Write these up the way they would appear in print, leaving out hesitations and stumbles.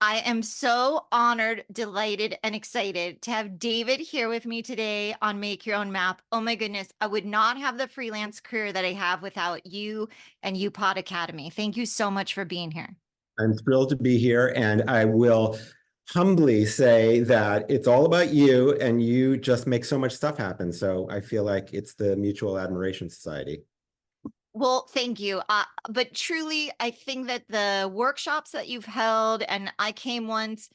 I am so honored, delighted, and excited to have David here with me today on Make Your Own Map. Oh my goodness, I would not have the freelance career that I have without you and UPOD Academy. Thank you so much for being here. I'm thrilled to be here, and I will humbly say that it's all about you, and you just make so much stuff happen. So I feel like it's the Mutual Admiration Society. Well, thank you. But truly, I think that the workshops that you've held, and I came once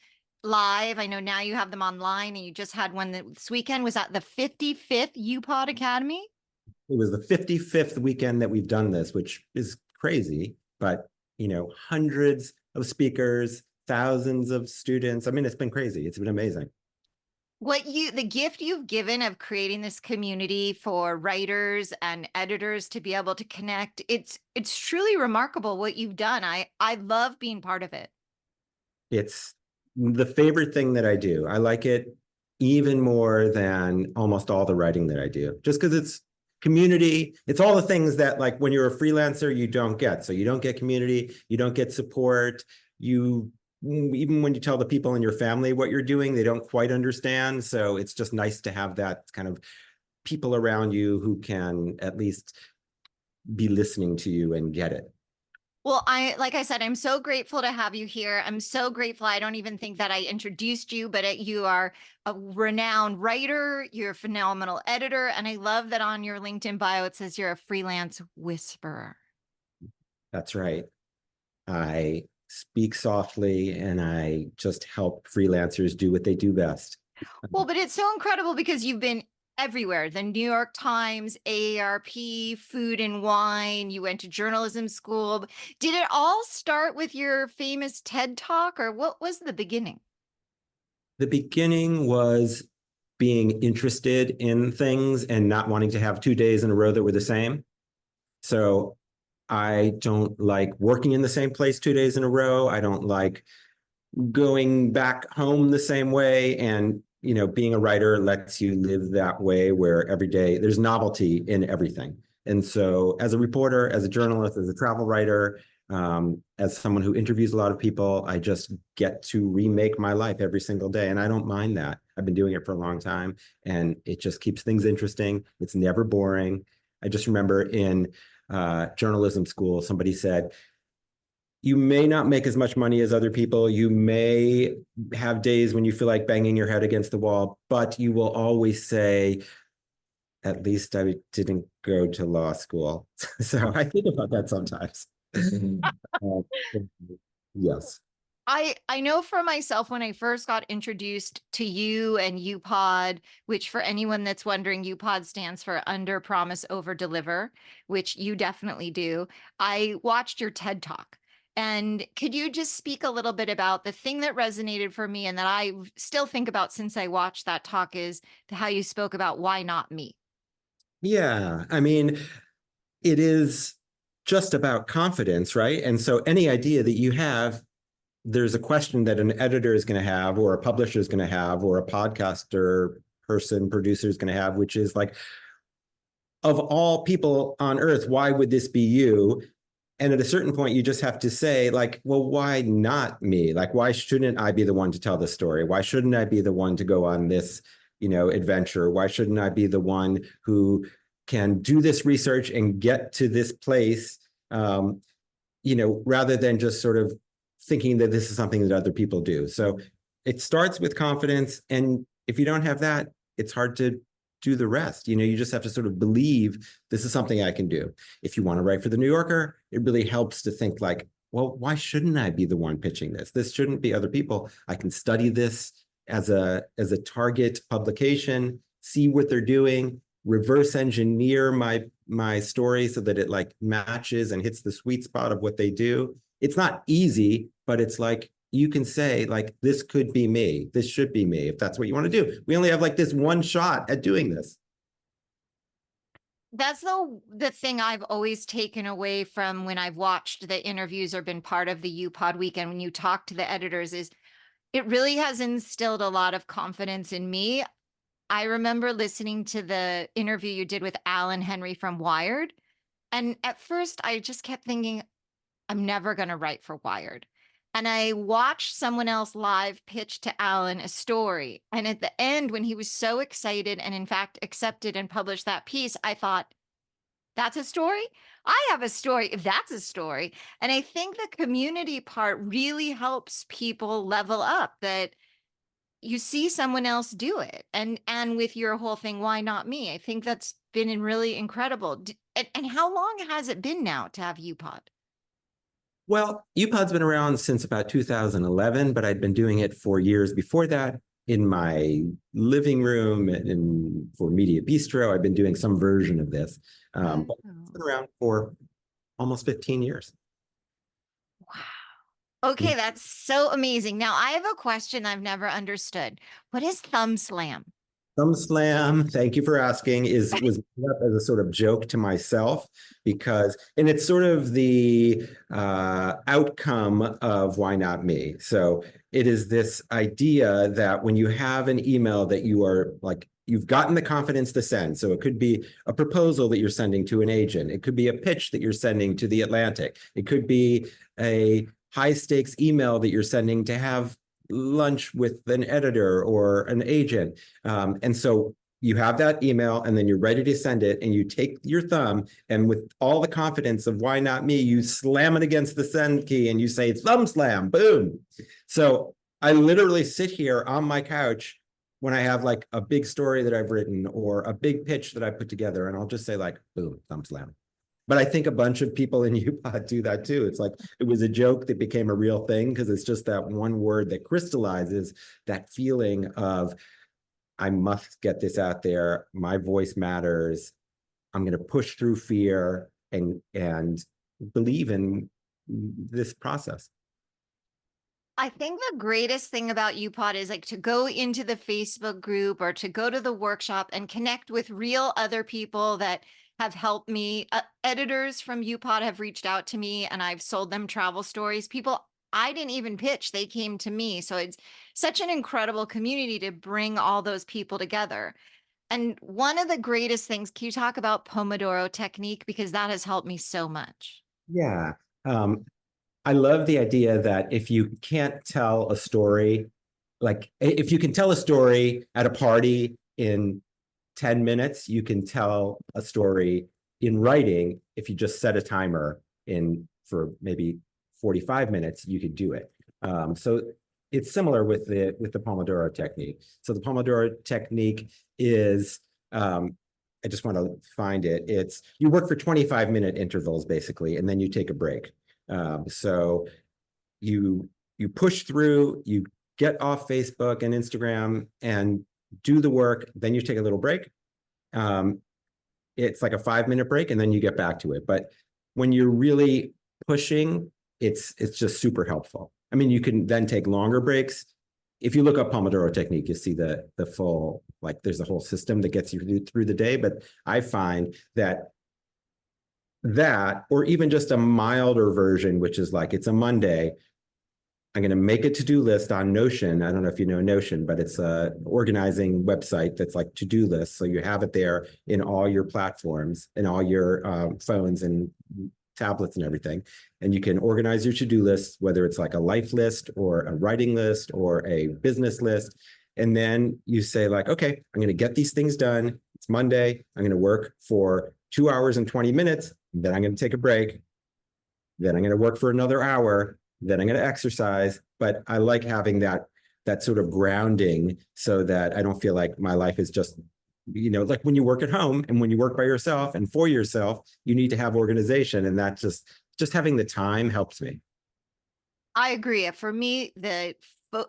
live. I know now you have them online, and you just had one this weekend. Was that the 55th UPOD Academy? It was the 55th weekend that we've done this, which is crazy, but hundreds of speakers, thousands of students. I mean, it's been crazy. It's been amazing. The gift you've given of creating this community for writers and editors to be able to connect, it's truly remarkable what you've done. I love being part of it. It's the favorite thing that I do. I like it even more than almost all the writing that I do, just because it's community. It's all the things that, like, when you're a freelancer, you don't get. So you don't get community, you don't get support. Even when you tell the people in your family what you're doing, they don't quite understand. So it's just nice to have that kind of people around you who can at least be listening to you and get it. Well, like I said, I'm so grateful to have you here. I'm so grateful. I don't even think that I introduced you, but you are a renowned writer. You're a phenomenal editor. And I love that on your LinkedIn bio, it says you're a freelance whisperer. That's right. I speak softly and I just help freelancers do what they do best. Well, but it's so incredible because you've been everywhere. The New York Times, AARP, Food and Wine. You went to journalism school. Did it all start with your famous TED Talk, or what was the beginning? The beginning was being interested in things and not wanting to have 2 days in a row that were the same. So I don't like working in the same place 2 days in a row. I don't like going back home the same way. And, being a writer lets you live that way where every day there's novelty in everything. And so as a reporter, as a journalist, as a travel writer, as someone who interviews a lot of people, I just get to remake my life every single day. And I don't mind that. I've been doing it for a long time, and it just keeps things interesting. It's never boring. I just remember in journalism school, somebody said, you may not make as much money as other people. You may have days when you feel like banging your head against the wall, but you will always say, at least I didn't go to law school. So I think about that sometimes. Uh, yes. I know for myself when I first got introduced to you and UPOD, which for anyone that's wondering, UPOD stands for Under Promise Over Deliver, which you definitely do. I watched your TED Talk. And could you just speak a little bit about the thing that resonated for me and that I still think about since I watched that talk is how you spoke about why not me? Yeah. I mean, it is just about confidence, right? And so any idea that you have, there's a question that an editor is going to have, or a publisher is going to have, or a podcaster person, producer is going to have, which is like, of all people on earth, why would this be you? And at a certain point, you just have to say, like, well, why not me? Like, why shouldn't I be the one to tell the story? Why shouldn't I be the one to go on this, adventure? Why shouldn't I be the one who can do this research and get to this place, rather than just sort of thinking that this is something that other people do. So it starts with confidence. And if you don't have that, it's hard to do the rest. You just have to sort of believe this is something I can do. If you want to write for the New Yorker, it really helps to think like, well, why shouldn't I be the one pitching this? This shouldn't be other people. I can study this as a target publication, see what they're doing, reverse engineer my story so that it like matches and hits the sweet spot of what they do. It's not easy, but it's like you can say, like, this could be me. This should be me, if that's what you want to do. We only have like this one shot at doing this. That's the thing I've always taken away from when I've watched the interviews or been part of the UPOD weekend when you talk to the editors is it really has instilled a lot of confidence in me. I remember listening to the interview you did with Alan Henry from Wired. And at first I just kept thinking, I'm never going to write for Wired. and I watched someone else live pitch to Alan a story. And at the end, when he was so excited and in fact accepted and published that piece, I thought, that's a story? I have a story if that's a story. And I think the community part really helps people level up, that you see someone else do it. And with your whole thing, why not me? I think that's been really incredible. And how long has it been now to have UPOD? Well, UPOD's been around since about 2011, but I'd been doing it for years before that in my living room and for Media Bistro. I've been doing some version of this, but it's been around for almost 15 years. Wow. Okay, that's so amazing. Now I have a question I've never understood. What is thumb slam? Thumb slam, thank you for asking, was made up as a sort of joke to myself because, and it's sort of the outcome of Why Not Me? So it is this idea that when you have an email that you are like, you've gotten the confidence to send. So it could be a proposal that you're sending to an agent. It could be a pitch that you're sending to the Atlantic. It could be a high stakes email that you're sending to have lunch with an editor or an agent. And so you have that email and then you're ready to send it and you take your thumb and with all the confidence of Why Not Me, you slam it against the send key and you say thumb slam, boom. So I literally sit here on my couch when I have like a big story that I've written or a big pitch that I put together and I'll just say like, boom, thumb slam. But I think a bunch of people in UPOD do that too. It's like it was a joke that became a real thing because it's just that one word that crystallizes that feeling of I must get this out there. My voice matters. I'm going to push through fear and believe in this process. I think the greatest thing about UPOD is like to go into the Facebook group or to go to the workshop and connect with real other people that have helped me. Editors from UPOD have reached out to me and I've sold them travel stories. People I didn't even pitch, they came to me. So it's such an incredible community to bring all those people together. And one of the greatest things, can you talk about Pomodoro Technique? Because that has helped me so much. Yeah. I love the idea that if you can't tell a story, like if you can tell a story at a party in 10 minutes, you can tell a story in writing. If you just set a timer in for maybe 45 minutes, you could do it. So it's similar with the Pomodoro technique. So the Pomodoro technique is, I just want to find it. It's you work for 25-minute intervals basically, and then you take a break. So you push through, you get off Facebook and Instagram and do the work, then you take a little break. It's like a 5-minute break and then you get back to it. But when you're really pushing, it's just super helpful. I mean, you can then take longer breaks. If you look up Pomodoro Technique, you see the full, like there's a whole system that gets you through the day. But I find that or even just a milder version, which is like, it's a Monday, I'm going to make a to-do list on Notion. I don't know if you know Notion, but it's a organizing website that's like to-do lists. So you have it there in all your platforms and all your phones and tablets and everything. And you can organize your to-do list, whether it's like a life list or a writing list or a business list. And then you say like, okay, I'm going to get these things done. It's Monday. I'm going to work for 2 hours and 20 minutes. Then I'm going to take a break. Then I'm going to work for another hour. Then I'm going to exercise. But I like having that sort of grounding so that I don't feel like my life is just, like when you work at home and when you work by yourself and for yourself, you need to have organization. And that just having the time helps me. I agree. For me, the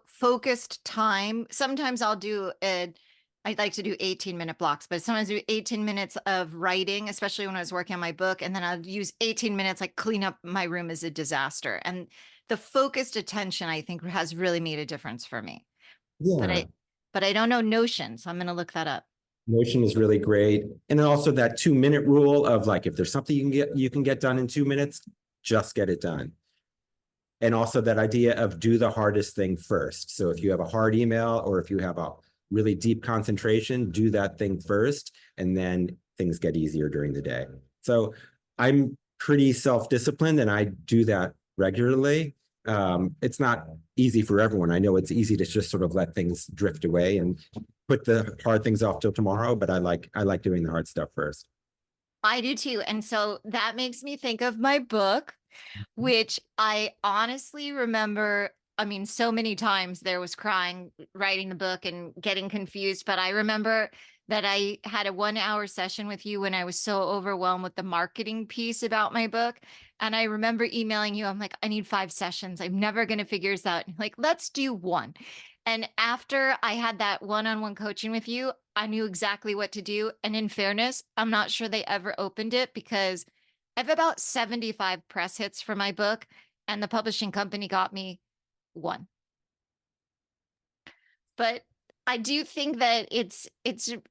focused time, sometimes I'd like to do 18-minute blocks, but sometimes I do 18 minutes of writing, especially when I was working on my book. And then I'll use 18 minutes, like clean up my room is a disaster. And the focused attention, I think, has really made a difference for me. But Yeah. I don't know Notion, so I'm going to look that up. Notion is really great. And then also that 2-minute rule of like, if there's something you can get done in 2 minutes, just get it done. And also that idea of do the hardest thing first. So if you have a hard email or if you have a really deep concentration, do that thing first, and then things get easier during the day. So I'm pretty self-disciplined and I do that regularly. It's not easy for everyone. I know it's easy to just sort of let things drift away and put the hard things off till tomorrow, but I like doing the hard stuff first. I do too. And so that makes me think of my book, which I honestly remember. I mean, so many times there was crying writing the book and getting confused, but I remember that I had a 1 hour session with you when I was so overwhelmed with the marketing piece about my book. And I remember emailing you, I'm like, I need 5 sessions. I'm never going to figure this out. Like, let's do one. And after I had that one-on-one coaching with you, I knew exactly what to do. And in fairness, I'm not sure they ever opened it because I have about 75 press hits for my book, and the publishing company got me one. But I do think that it's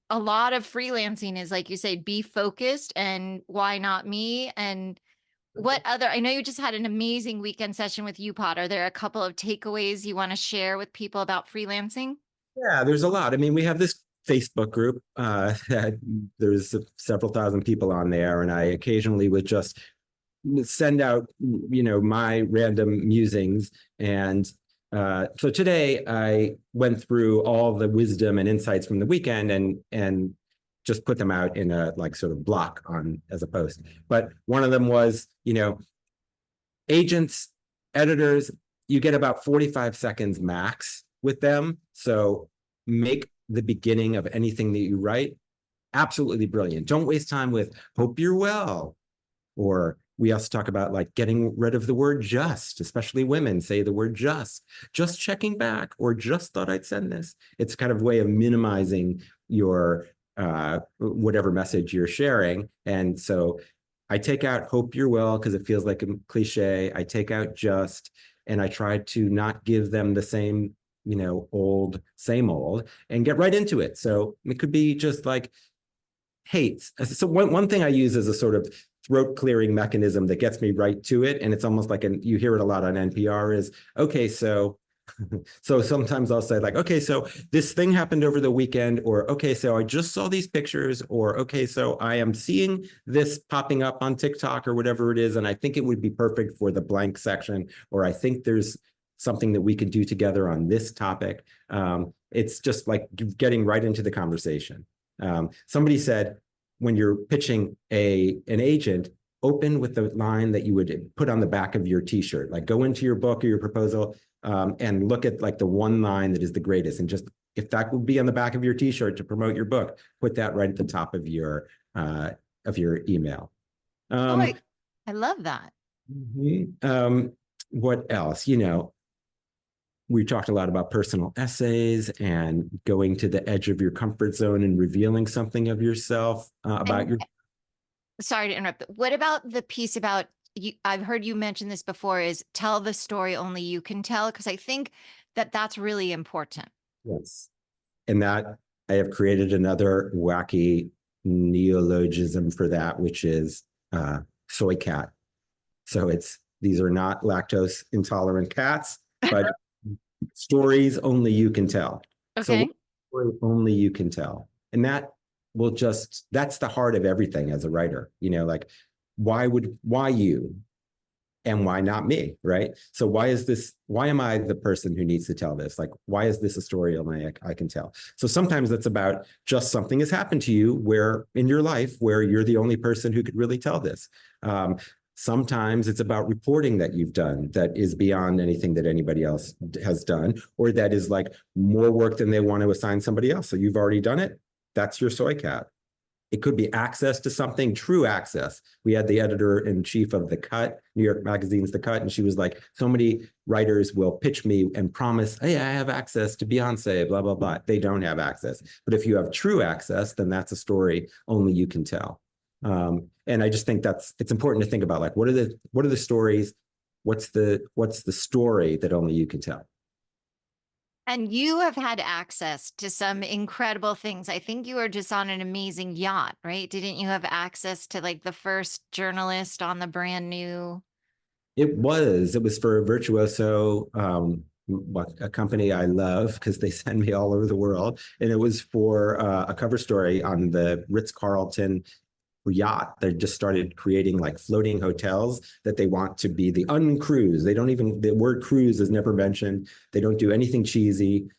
a lot of freelancing is like you say, be focused and why not me? And what other, I know you just had an amazing weekend session with UPOD. Are there a couple of takeaways you want to share with people about freelancing? Yeah, there's a lot. I mean, we have this Facebook group that there's several thousand people on there, and I occasionally would just send out, my random musings. And so today I went through all the wisdom and insights from the weekend and just put them out in a like sort of block on as a post. But one of them was, agents, editors, you get about 45 seconds max with them. So make the beginning of anything that you write absolutely brilliant. Don't waste time with hope you're well. Or we also talk about like getting rid of the word just, especially women say the word just checking back, or just thought I'd send this. It's kind of a way of minimizing your whatever message you're sharing. And so I take out hope you're well because it feels like a cliche. I take out just, and I try to not give them the same, same old, and get right into it. So it could be just like hates. So one thing I use as a sort of throat clearing mechanism that gets me right to it, and it's almost like you hear it a lot on NPR, is okay, so so sometimes I'll say like, okay, so this thing happened over the weekend, or okay, so I just saw these pictures, or okay, so I am seeing this popping up on TikTok or whatever it is, and I think it would be perfect for the blank section, or I think there's something that we could do together on this topic. It's just like getting right into the conversation. Somebody said, when you're pitching an agent, open with the line that you would put on the back of your t-shirt. Like go into your book or your proposal and look at like the one line that is the greatest. And just, if that would be on the back of your t-shirt to promote your book, put that right at the top of your email. Oh, I love that. What else? We talked a lot about personal essays and going to the edge of your comfort zone and revealing something of yourself about your. Sorry to interrupt, but what about the piece about you? I've heard you mention this before, is tell the story only you can tell, because I think that that's really important. Yes. And that I have created another wacky neologism for that, which is soy cat. So these are not lactose intolerant cats, but stories only you can tell. Okay. So only you can tell. And that's the heart of everything as a writer, like why you and why not me, right? So why am I the person who needs to tell this? Like, why is this a story only I can tell? So sometimes that's about just something has happened to you where in your life where you're the only person who could really tell this. Sometimes it's about reporting that you've done that is beyond anything that anybody else has done, or that is like more work than they want to assign somebody else. So you've already done it. That's your soy cat. It could be access to something, true access. We had the editor-in-chief of The Cut, New York Magazine's The Cut, and she was like, so many writers will pitch me and promise, hey, I have access to Beyonce, blah, blah, blah. They don't have access. But if you have true access, then that's a story only you can tell. And I just think it's important to think about, like, what are the stories? What's the story that only you can tell? And you have had access to some incredible things. I think you were just on an amazing yacht, right? Didn't you have access to like the first journalist on the brand new? It was for Virtuoso, a company I love because they send me all over the world. And it was for a cover story on the Ritz-Carlton yacht. They just started creating like floating hotels that they want to be the uncruise. They don't even, the word cruise is never mentioned. They don't do anything cheesy.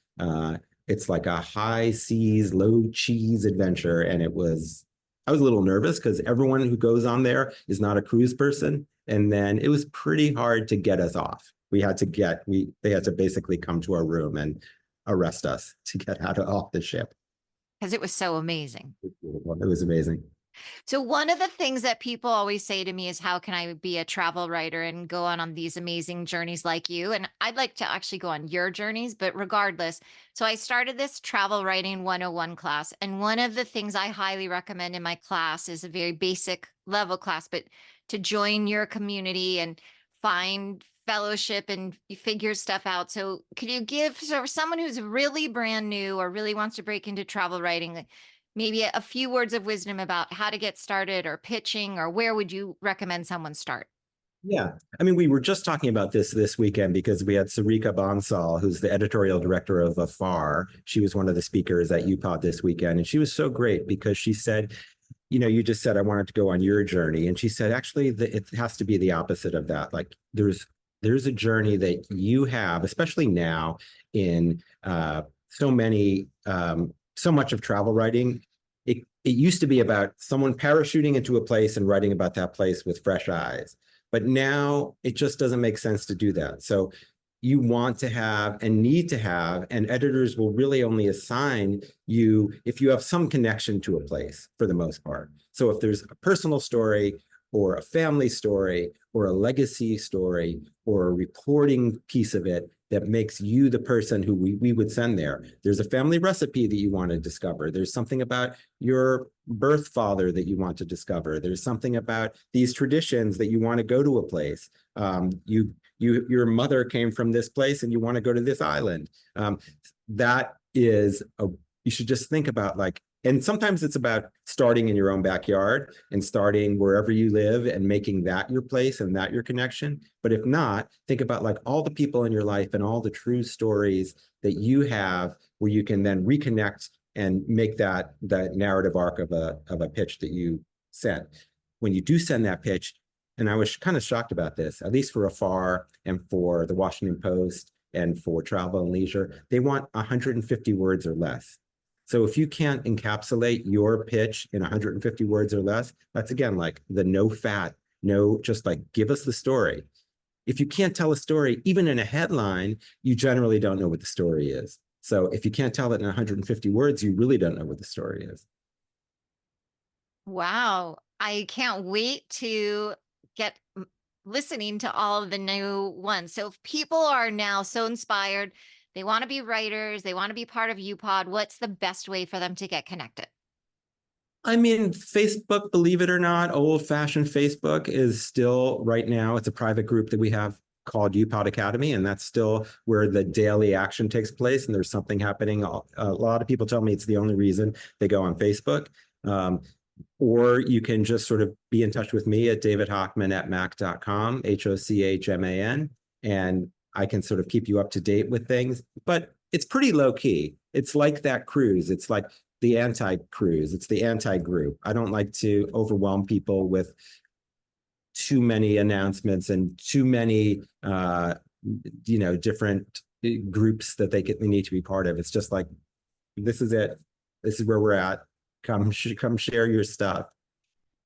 It's like a high seas, low cheese adventure. And I was a little nervous because everyone who goes on there is not a cruise person. And then it was pretty hard to get us off. They had to basically come to our room and arrest us to get off the ship. Because it was so amazing. It was amazing. So one of the things that people always say to me is, how can I be a travel writer and go on these amazing journeys like you? And I'd like to actually go on your journeys, but regardless. So I started this travel writing 101 class. And one of the things I highly recommend in my class is a very basic level class, but to join your community and find fellowship and figure stuff out. So could you give, so for someone who's really brand new or really wants to break into travel writing, maybe a few words of wisdom about how to get started or pitching, or where would you recommend someone start? Yeah. I mean, we were just talking about this weekend because we had Sarika Bansal, who's the editorial director of Afar. She was one of the speakers at UPOD this weekend. And she was so great because she said, you just said, I wanted to go on your journey. And she said, actually, it has to be the opposite of that. Like there's a journey that you have, especially now in so much of travel writing. It used to be about someone parachuting into a place and writing about that place with fresh eyes. But now it just doesn't make sense to do that. So you want to have and need to have, and editors will really only assign you if you have some connection to a place for the most part. So if there's a personal story or a family story or a legacy story or a reporting piece of it that makes you the person who we would send there. There's a family recipe that you want to discover. There's something about your birth father that you want to discover. There's something about these traditions that you want to go to a place. Your mother came from this place and you want to go to this island. You should just think about like, and sometimes it's about starting in your own backyard and starting wherever you live and making that your place and that your connection. But if not, think about like all the people in your life and all the true stories that you have where you can then reconnect and make that narrative arc of a pitch that you sent. When you do send that pitch, and I was kind of shocked about this, at least for Afar and for the Washington Post and for Travel and Leisure, they want 150 words or less. So if you can't encapsulate your pitch in 150 words or less, that's again like the no fat, just like give us the story. If you can't tell a story, even in a headline, you generally don't know what the story is. So if you can't tell it in 150 words, you really don't know what the story is. Wow. I can't wait to get listening to all of the new ones. So if people are now so inspired, they want to be writers, they want to be part of UPOD, what's the best way for them to get connected? I mean, Facebook, believe it or not, old-fashioned Facebook is still right now, it's a private group that we have called UPOD Academy, and that's still where the daily action takes place, and there's something happening. A lot of people tell me it's the only reason they go on Facebook. Or you can just sort of be in touch with me at davidhochman@mac.com, Hochman, and I can sort of keep you up to date with things, but it's pretty low key. It's like that cruise. It's like the anti-cruise. It's the anti-group. I don't like to overwhelm people with too many announcements and too many, different groups that they need to be part of. It's just like, this is it. This is where we're at. Come share your stuff.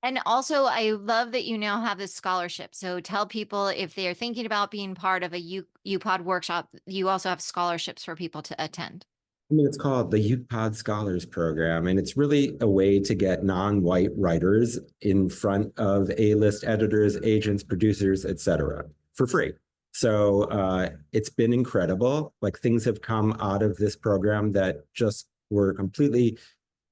And also, I love that you now have this scholarship. So tell people if they are thinking about being part of a UPOD workshop, you also have scholarships for people to attend. I mean, it's called the UPOD Scholars Program, and it's really a way to get non-white writers in front of A-list editors, agents, producers, etc., for free. So it's been incredible. Like things have come out of this program that just were completely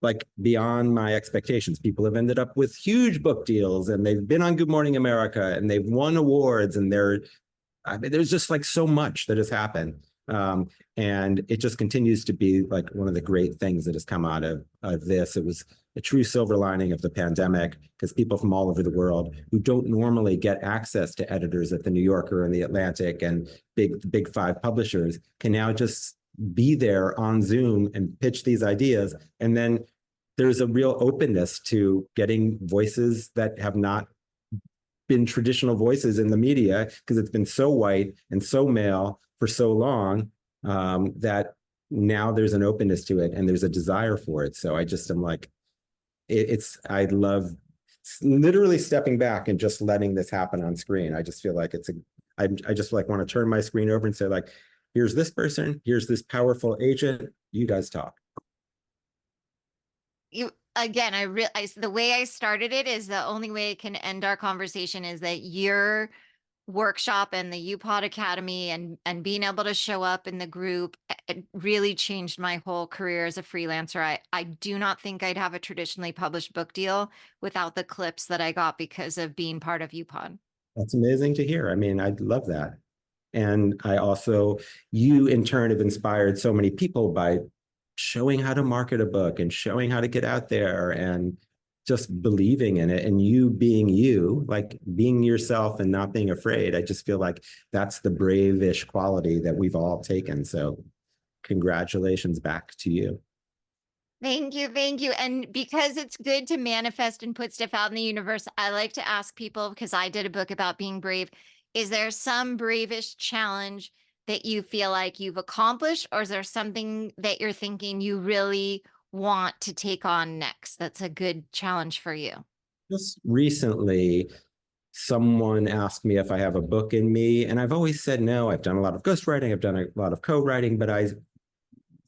like beyond my expectations. People have ended up with huge book deals and they've been on Good Morning America and they've won awards and there's just like so much that has happened. And it just continues to be like one of the great things that has come out of this. It was a true silver lining of the pandemic because people from all over the world who don't normally get access to editors at the New Yorker and the Atlantic and big five publishers can now just be there on Zoom and pitch these ideas. And then there's a real openness to getting voices that have not been traditional voices in the media, because it's been so white and so male for so long, that now there's an openness to it and there's a desire for it. So I just am like, I love literally stepping back and just letting this happen on screen. I just feel like I just like want to turn my screen over and say, like, here's this person, here's this powerful agent, you guys talk. You again, I realize the way I started it is the only way it can end our conversation is that your workshop and the UPOD Academy and being able to show up in the group, it really changed my whole career as a freelancer. I do not think I'd have a traditionally published book deal without the clips that I got because of being part of UPOD. That's amazing to hear. I mean, I love that. And I also, you in turn have inspired so many people by showing how to market a book and showing how to get out there and just believing in it, and you, like being yourself and not being afraid. I just feel like that's the brave-ish quality that we've all taken. So congratulations back to you. Thank you. Thank you. And because it's good to manifest and put stuff out in the universe, I like to ask people, because I did a book about being brave, is there some bravish challenge that you feel like you've accomplished, or is there something that you're thinking you really want to take on next that's a good challenge for you? Just recently, someone asked me if I have a book in me, and I've always said no. I've done a lot of ghostwriting, I've done a lot of co-writing, but I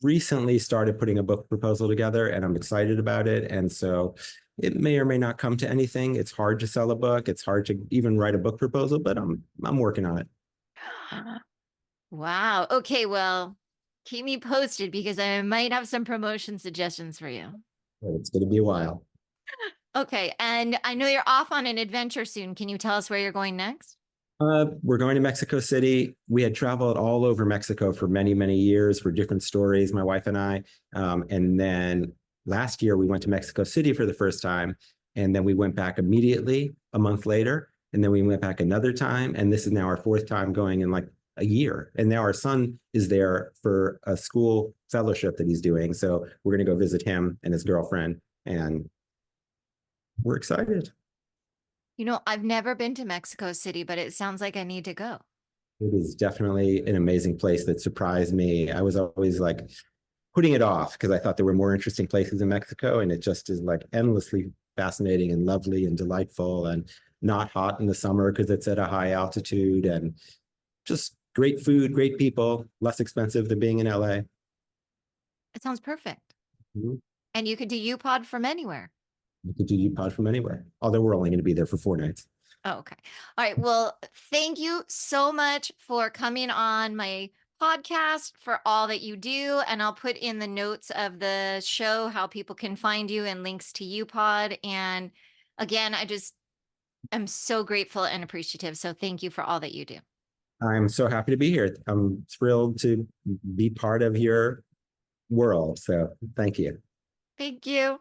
recently started putting a book proposal together and I'm excited about it. And so it may or may not come to anything. It's hard to sell a book. It's hard to even write a book proposal, but I'm working on it. Wow. Okay. Well, keep me posted because I might have some promotion suggestions for you. It's going to be a while. Okay. And I know you're off on an adventure soon. Can you tell us where you're going next? We're going to Mexico City. We had traveled all over Mexico for many, many years for different stories, my wife and I. And then last year we went to Mexico City for the first time. And then we went back immediately a month later. And then we went back another time. And this is now our fourth time going in like a year. And now our son is there for a school fellowship that he's doing. So we're going to go visit him and his girlfriend. And we're excited. You know, I've never been to Mexico City, but it sounds like I need to go. It is definitely an amazing place that surprised me. I was always like putting it off because I thought there were more interesting places in Mexico, and it just is like endlessly fascinating and lovely and delightful, and not hot in the summer because it's at a high altitude, and just great food, great people, less expensive than being in LA. It sounds perfect. Mm-hmm. And you could do UPOD from anywhere. You could do UPOD from anywhere, although we're only going to be there for 4 nights. Oh, okay. All right. Well, thank you so much for coming on my podcast, for all that you do. And I'll put in the notes of the show how people can find you and links to UPOD. And again, I just am so grateful and appreciative. So thank you for all that you do. I'm so happy to be here. I'm thrilled to be part of your world. So thank you. Thank you.